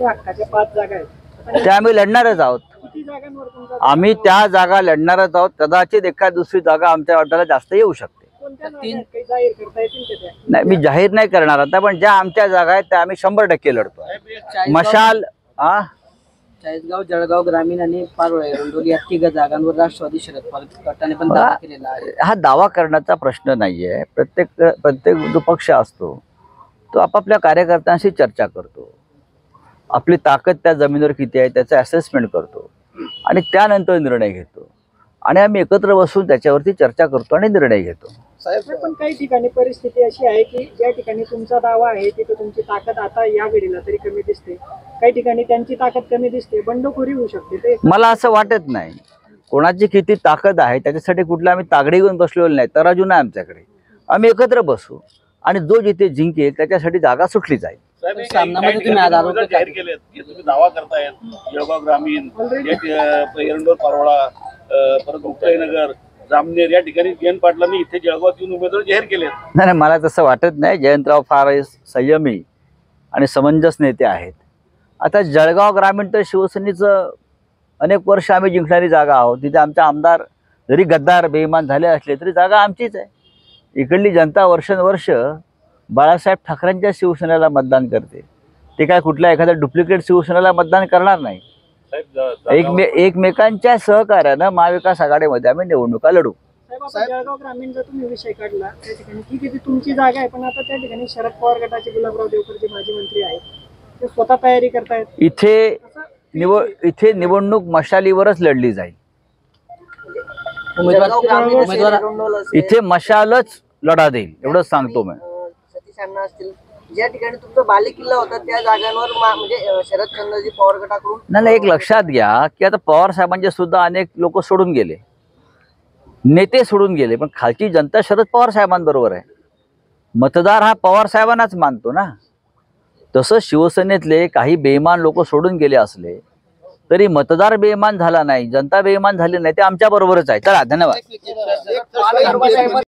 हक्काच्या 5 जागा आहेत त्या आम्ही लढणारच आहोत. किती जागांवर तुमचा आम्ही त्या जागा लढणारच आहोत. कदाचित एखाद दुसरी जागा आमच्या वाट्याला जास्त येऊ शकते. कोणत्या जागा आहेत? काही जाहीर करता येतील का त्या? नाही, मी जाहीर नाही करणार आता, पण ज्या आमच्या जागा आहेत त्या आम्ही 100% लढतो. मशाल चाळीसगाव, जळगाव ग्रामीण आणि पारोळे रोंडोली या 3 जागांवर राष्ट्रवादी शरद पवार गटाने पण दावा केलेला आहे. हा दावा करण्याचा प्रश्न नाहीये. प्रत्येक जो पक्ष असतो तो आपापल्या कार्यकर्त्यांशी चर्चा करतो, आपली ताकद त्या जमिनीवर किती आहे त्याचं असेसमेंट करतो आणि त्यानंतर निर्णय घेतो. आणि आम्ही एकत्र बसून त्याच्यावरती चर्चा करतो आणि निर्णय घेतो. पण काही ठिकाणी परिस्थिती अशी आहे की ज्या ठिकाणी तुमचा दावा आहे तिथे तुमची ताकद आता या घडीला तरी कमी दिसते, काही ठिकाणी त्यांची ताकद कमी दिसते, बंडखोरी होऊ शकते. ते मला असं वाटत नाही. कोणाची किती ताकद आहे त्याच्यासाठी कुठला आम्ही तागडी घेऊन बसलेलो नाही, तराजू नाही आमच्याकडे. आम्ही एकत्र बसू आणि जो जिथे जिंकेल त्याच्यासाठी जागा सुटली जाईल. सामनामध्ये तुम्ही आधार जाहीर केलेत की तुम्ही दावा करतायत जळगाव ग्रामीण, एरंडोल, पारोळा, परत मुक्ताईनगर, जामनेर या ठिकाणी जयंत पाटलांनी इथे जळगावात येऊन उमेदवार जाहीर केलेत. नाही, मला तसं वाटत नाही. जयंतराव फार संयमी आणि समंजस नेते आहेत. आता जळगाव ग्रामीण तर शिवसेनेचं अनेक वर्ष आम्ही जिंकणारी जागा आहोत. तिथे आमचे आमदार जरी गद्दार बेईमान झाले असले तरी जागा आमचीच आहे. इकडली जनता वर्षानुवर्ष बाळासाहेब ठाकरेंच्या शिवसेनेला मतदान करते. ते काय कुठल्या एखाद्या डुप्लिकेट शिवसेनेला मतदान करणार नाही. एकमेकांच्या सहकार्यानं महाविकास आघाडीमध्ये आम्ही निवडणुका लढू. जळगाव ग्रामीणचा तुम्ही विषय काढला, त्या ठिकाणी ठीक आहे ती तुमची जागा आहे, पण आता त्या ठिकाणी शरद पवार गटाचे गुलाबराव देवकर जे माजी मंत्री आहेत ते स्वतः तयारी करतायत. इथे निवडणूक मशालीवरच लढली जाईल. इथे मशालच लढा देईल एवढंच सांगतो मी. सतीश अण्णा असतील, ज्या ठिकाणी तुमचा बालेकिल्ला होता त्या जागांवर म्हणजे शरद चंद्रजी पवार गटाकडून नाही, एक लक्षात घ्या की आता पवार साहेबांचे सुद्धा अनेक लोक सोडून गेले, नेते सोडून गेले, पण खालची जनता शरद पवार साहेबांबरोबर आहे. मतदार हा पवार साहेबांनाच मानतो ना. तसं शिवसेनेतले काही बेईमान लोक सोडून गेले असले तरी मतदार बेईमान झाला नाही, जनता बेईमान झाली नाही, ते आमच्या बरोबरच आहे. चला, धन्यवाद.